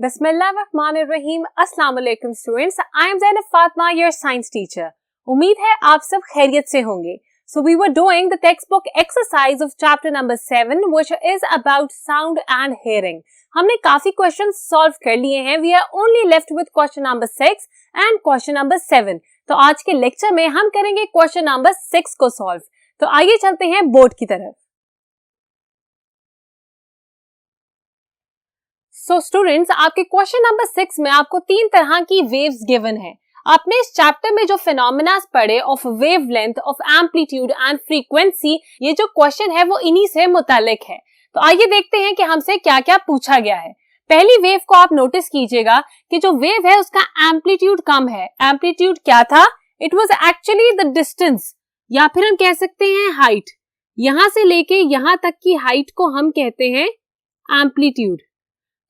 बिस्मिल्लाहिर्रहमानिर्रहीम। अस्सलाम वालेकुम students, I am Zainab Fatima, your science teacher. उम्मीद है आप सब खैरियत से होंगे। So we were doing the textbook exercise of chapter number 7 which is about sound and hearing. हमने काफी क्वेश्चंस सॉल्व कर लिए हैं. We are only left with question number 6 and question number 7. तो आज के लेक्चर में हम करेंगे क्वेश्चन नंबर 6 को सॉल्व. तो आइए चलते हैं बोर्ड की तरफ. सो स्टूडेंट्स, आपके क्वेश्चन नंबर 6 में आपको 3 तरह की वेव्स गिवन है. आपने इस चैप्टर में जो फिनोमेनास पढ़े of wavelength, of amplitude and frequency, ये जो क्वेश्चन है वो इन्हीं से मुतालिक है. तो आइए देखते हैं कि हमसे क्या क्या पूछा गया है. पहली वेव को आप नोटिस कीजिएगा कि जो वेव है उसका एम्पलीट्यूड कम है. एम्पलीट्यूड क्या था? It was actually the distance, या फिर हम कह सकते हैं हाइट. यहां से लेके यहां तक की हाइट को हम कहते हैं एम्पलीट्यूड.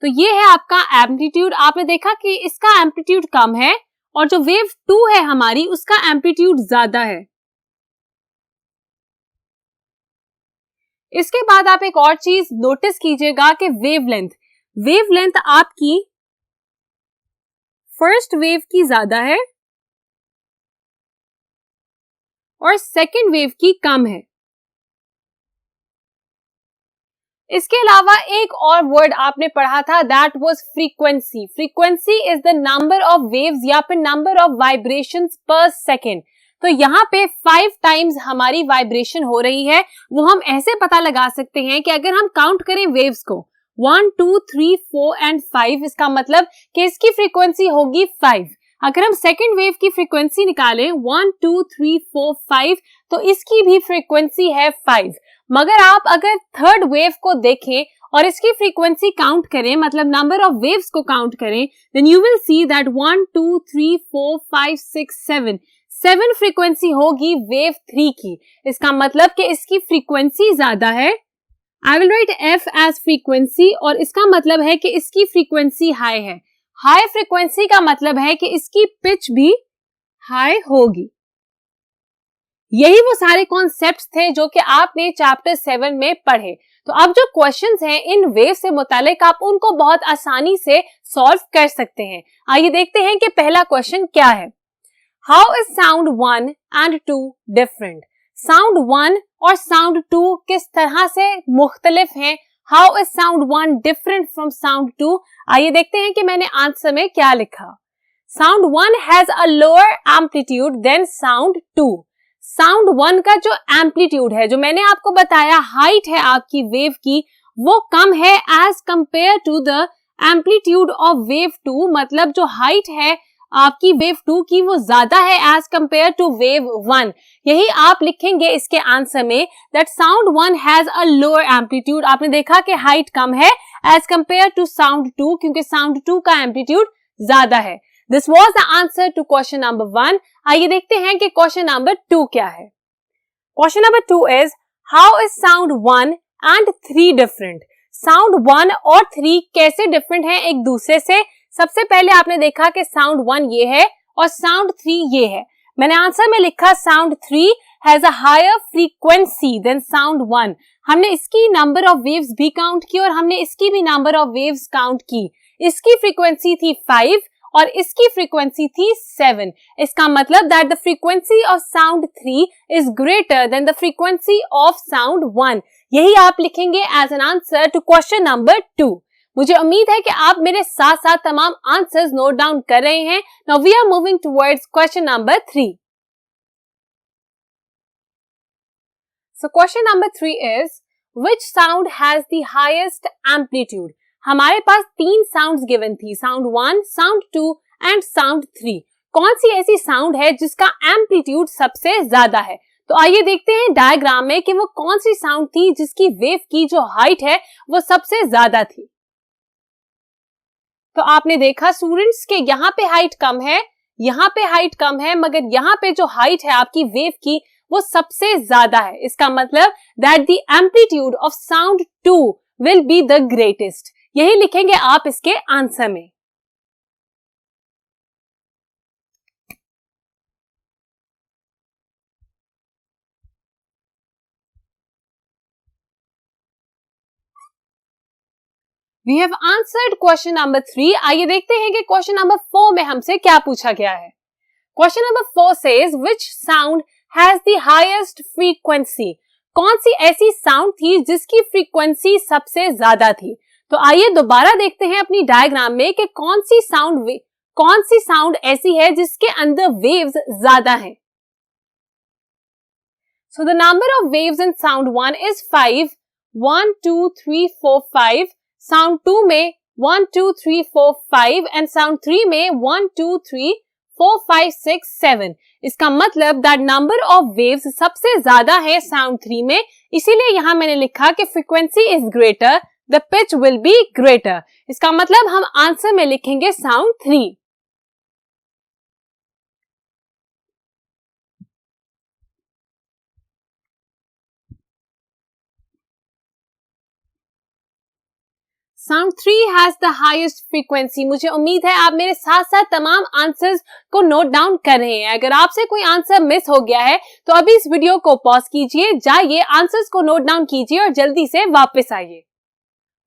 तो ये है आपका एम्पलीट्यूड. आपने देखा कि इसका एम्पलीट्यूड कम है और जो वेव 2 है हमारी, उसका एम्पलीट्यूड ज्यादा है. इसके बाद आप एक और चीज नोटिस कीजिएगा कि वेवलेंथ. वेवलेंथ आपकी फर्स्ट वेव की ज्यादा है और सेकेंड वेव की कम है. इसके अलावा एक और वर्ड आपने पढ़ा था, that was frequency. Frequency is the number of waves या फिर नंबर ऑफ वाइब्रेशंस पर सेकेंड. तो यहाँ पे 5 टाइम्स हमारी वाइब्रेशन हो रही है. वो हम ऐसे पता लगा सकते हैं कि अगर हम काउंट करें वेव्स को 1, 2, 3, 4 एंड 5, इसका मतलब कि इसकी फ्रीक्वेंसी होगी 5. अगर हम सेकेंड वेव की फ्रीक्वेंसी निकालें 1, 2, 3, 4, 5, तो इसकी भी फ्रीक्वेंसी है 5. मगर आप अगर थर्ड वेव को देखें और इसकी फ्रीक्वेंसी काउंट करें, मतलब नंबर ऑफ वेव्स को काउंट करें, then you will see that 1, 2, 3, 4, 5, 6, 7 frequency होगी वेव 3 की. इसका मतलब कि इसकी फ्रीक्वेंसी ज्यादा है. I will write F as frequency, और इसका मतलब है कि इसकी फ्रीक्वेंसी हाई है. हाई फ्रीक्वेंसी का मतलब है कि इसकी पिच भी हाई होगी. यही वो सारे कॉन्सेप्ट्स थे जो कि आपने चैप्टर 7 में पढ़े. तो अब जो क्वेश्चंस हैं इन वेव से मुतालिक, आप उनको बहुत आसानी से सॉल्व कर सकते हैं. आइए देखते हैं कि पहला क्वेश्चन क्या है. How is sound 1 and 2 different? Sound 1 और साउंड 2 किस तरह से मुख्तलिफ हैं? How is sound 1 different from sound 2? आइए देखते हैं कि मैंने आंसर में क्या लिखा. Sound 1 has a lower amplitude than sound 2. Sound 1 का जो एम्पलीट्यूड है, जो मैंने आपको बताया हाइट है आपकी वेव की, वो कम है as compare to the amplitude of wave 2. मतलब जो हाइट है आपकी वेव 2 की वो ज्यादा है एज कंपेयर टू वेव 1. यही आप लिखेंगे इसके आंसर में, that sound 1 has a lower amplitude. आपने देखा कि हाइट कम है एज कंपेयर टू साउंड 2, क्योंकि साउंड 2 का एम्पलीट्यूड ज्यादा है. This was the answer to question number 1. आइए देखते हैं कि question number 2 क्या है. Question number 2 is, how is sound 1 and 3 different? Sound 1 और 3 कैसे different हैं एक दूसरे से? सबसे पहले आपने देखा कि sound 1 ये है और sound 3 ये है. मैंने आंसर में लिखा sound 3 has a higher frequency than sound 1. हमने इसकी number of waves भी काउंट की और हमने इसकी भी number of waves काउंट की. इसकी फ्रीक्वेंसी थी 5 और इसकी फ्रीक्वेंसी थी 7. इसका मतलब that the frequency of sound 3 is greater than the frequency of sound 1. यही आप लिखेंगे as an answer to question number 2. मुझे उम्मीद है कि आप मेरे साथ साथ तमाम आंसर्स नोट डाउन कर रहे हैं. Now we are moving towards question number 3. So question number 3 is, which sound has the highest amplitude? हमारे पास 3 साउंड्स गिवन थी, साउंड 1, साउंड 2 एंड साउंड 3. कौन सी ऐसी साउंड है जिसका एम्पलीट्यूड सबसे ज्यादा है? तो आइए देखते हैं डायग्राम में कि वो कौन सी साउंड थी जिसकी वेव की जो हाइट है वो सबसे ज्यादा थी. तो आपने देखा स्टूडेंट्स के यहाँ पे हाइट कम है, यहाँ पे हाइट कम है, मगर यहाँ पे जो हाइट है आपकी वेव की वो सबसे ज्यादा है. इसका मतलब that the amplitude of sound 2 will be the greatest. यही लिखेंगे आप इसके आंसर में. We have answered question number 3. आइए देखते हैं कि question number 4 में हमसे क्या पूछा गया है. Question number 4 says which sound has the highest frequency? कौन सी ऐसी साउंड थी जिसकी फ्रीक्वेंसी सबसे ज्यादा थी? तो आइए दोबारा देखते हैं अपनी डायग्राम में कि कौन सी साउंड ऐसी है जिसके अंदर वेव्स ज्यादा हैं. So the number of waves in sound 1 is 5. 1, 2, 3, 4, 5. Sound 2 में 1, 2, 3, 4, 5 and sound 3 में 1, 2, 3, 4, 5, 6, 7. इसका मतलब that number of waves सबसे ज्यादा है sound 3 में, इसीलिए यहाँ मैंने लिखा कि frequency is greater, the pitch will be greater. इसका मतलब हम आंसर में लिखेंगे sound 3. Sound 3 has the highest frequency. मुझे उम्मीद है आप मेरे साथ साथ तमाम आंसर्स को नोट डाउन कर रहे हैं. अगर आपसे कोई आंसर मिस हो गया है तो अभी इस वीडियो को पॉज कीजिए, जाइए आंसर्स को नोट डाउन कीजिए और जल्दी से वापस आइए.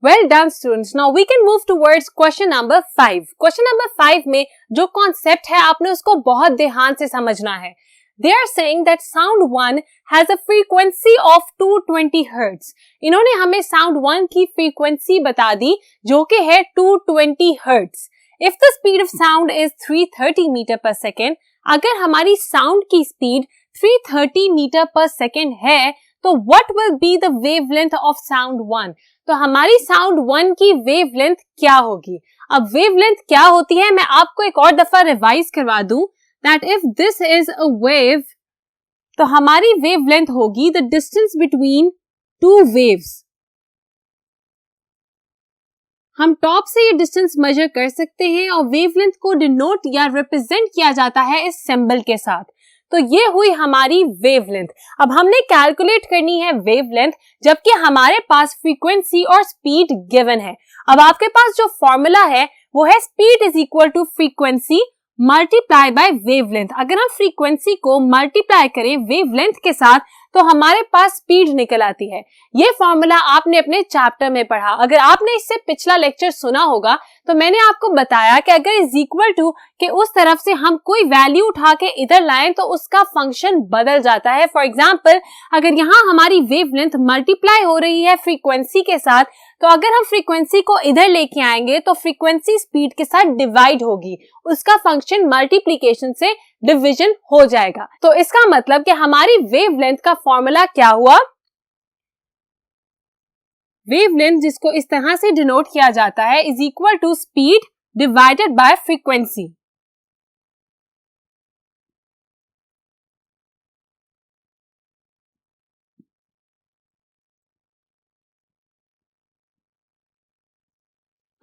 Well done students. Now we can move towards question number 5. Question number 5 में जो कॉन्सेप्ट है आपने उसको बहुत ध्यान से समझना है. They are saying that sound 1 has a frequency of 220 Hz. इन्होंने हमें sound 1 की frequency बता दी जो कि है 220 Hz. If the speed of sound is 330 meter per second, अगर हमारी sound की speed 330 meter per second है तो what will be the wavelength of sound 1? तो हमारी sound 1 की wavelength क्या होगी? अब wavelength क्या होती है मैं आपको एक और दफा रिवाइज करवा दूं. That if this is a wave, तो हमारी wavelength होगी the distance between two waves. हम टॉप से ये डिस्टेंस मेजर कर सकते हैं और वेवलेंथ को डिनोट या रिप्रेजेंट किया जाता है इस सिंबल के साथ. तो ये हुई हमारी वेवलेंथ. अब हमने कैलकुलेट करनी है वेवलेंथ जबकि हमारे पास फ्रीक्वेंसी और स्पीड गिवन है. अब आपके पास जो फॉर्मूला है वो है speed is equal to frequency multiply by wavelength. अगर हम फ्रीक्वेंसी को मल्टीप्लाई करें वेवलेंथ के साथ तो हमारे पास स्पीड निकल आती है. ये फॉर्मूला आपने अपने चैप्टर में पढ़ा. अगर आपने इससे पिछला लेक्चर सुना होगा तो मैंने आपको बताया कि अगर इज इक्वल टू के उस तरफ से हम कोई वैल्यू उठा के इधर लाएं तो उसका फंक्शन बदल जाता है. फॉर एग्जाम्पल अगर यहाँ हमारी वेवलेंथ मल्टीप्लाई हो रही है फ्रीक्वेंसी के साथ तो अगर हम फ्रीक्वेंसी को इधर लेके आएंगे तो फ्रीक्वेंसी स्पीड के साथ डिवाइड होगी, उसका फंक्शन मल्टीप्लिकेशन से डिवीजन हो जाएगा. तो इसका मतलब कि हमारी वेवलेंथ का फॉर्मूला क्या हुआ? वेवलेंथ जिसको इस तरह से डिनोट किया जाता है is equal to speed divided by frequency.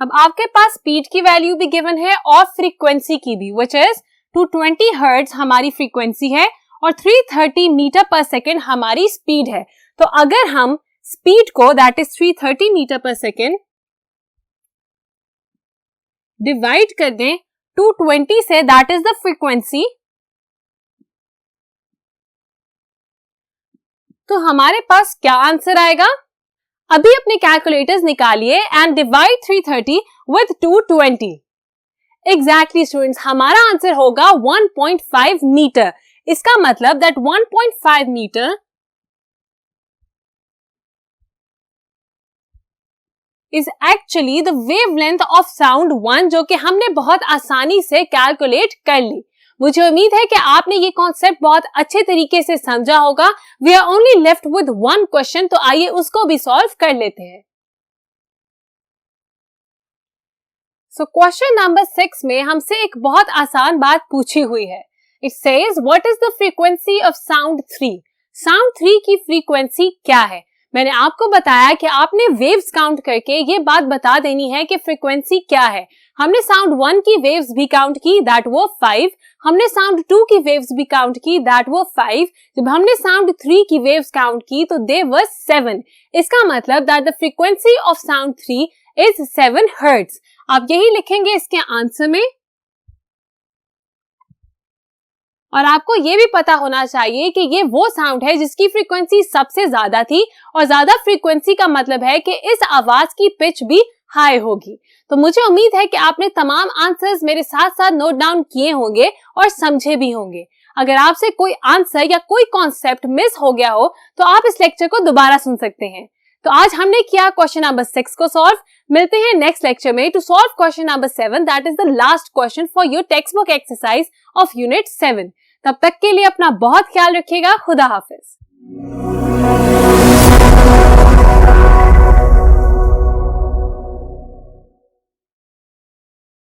अब आपके पास स्पीड की वैल्यू भी गिवन है और फ्रीक्वेंसी की भी, व्हिच इज 220 हर्ट्ज हमारी फ्रीक्वेंसी है और 330 मीटर पर सेकेंड हमारी स्पीड है. तो अगर हम स्पीड को दैट इज 330 मीटर पर सेकेंड डिवाइड कर दें 220 say that is the frequency, तो हमारे पास क्या आंसर आएगा? अभी अपने कैलकुलेटर्स निकालिए and divide 330 with 220. Exactly students हमारा आंसर होगा 1.5 मीटर. इसका मतलब that 1.5 metre is actually the wavelength of sound 1 जो कि हमने बहुत आसानी से कैलकुलेट कर ली. मुझे उम्मीद है कि आपने ये कॉन्सेप्ट बहुत अच्छे तरीके से समझा होगा. We are only left with one question, तो आइए उसको भी सॉल्व कर लेते हैं. So question number 6 में हमसे एक बहुत आसान बात पूछी हुई है. It says what is the frequency of sound 3? Sound 3 की फ्रीक्वेंसी क्या है? मैंने आपको बताया कि आपने वेव्स काउंट करके ये बात बता देनी है कि फ्रीक्वेंसी क्या है. हमने साउंड 1 की वेव्स भी काउंट की, दैट वो 5. हमने साउंड 2 की वेव्स भी काउंट की, दैट वो 5. जब हमने साउंड 3 की वेव्स काउंट की तो दे वर 7. इसका मतलब that the frequency of sound 3 is 7 hertz. आप यही लिखेंगे इसके आंसर में. और आपको ये भी पता होना चाहिए कि ये वो साउंड है जिसकी फ्रीक्वेंसी सबसे ज्यादा थी, और ज्यादा फ्रीक्वेंसी का मतलब है कि इस आवाज की पिच भी हाई होगी। तो मुझे उम्मीद है कि आपने तमाम आंसर्स मेरे साथ साथ नोट डाउन किए होंगे और समझे भी होंगे। अगर आपसे कोई आंसर या कोई कॉन्सेप्ट मिस हो गया हो तो आप इस लेक्चर को दोबारा सुन सकते हैं। तो आज हमने किया क्वेश्चन नंबर 6 को सॉल्व। मिलते हैं नेक्स्ट लेक्चर में to solve question number 7, that is the last question for your text book exercise of unit 7। तब तक के लिए अपना बहुत ख्याल रखिएगा। खुदा हाफिज।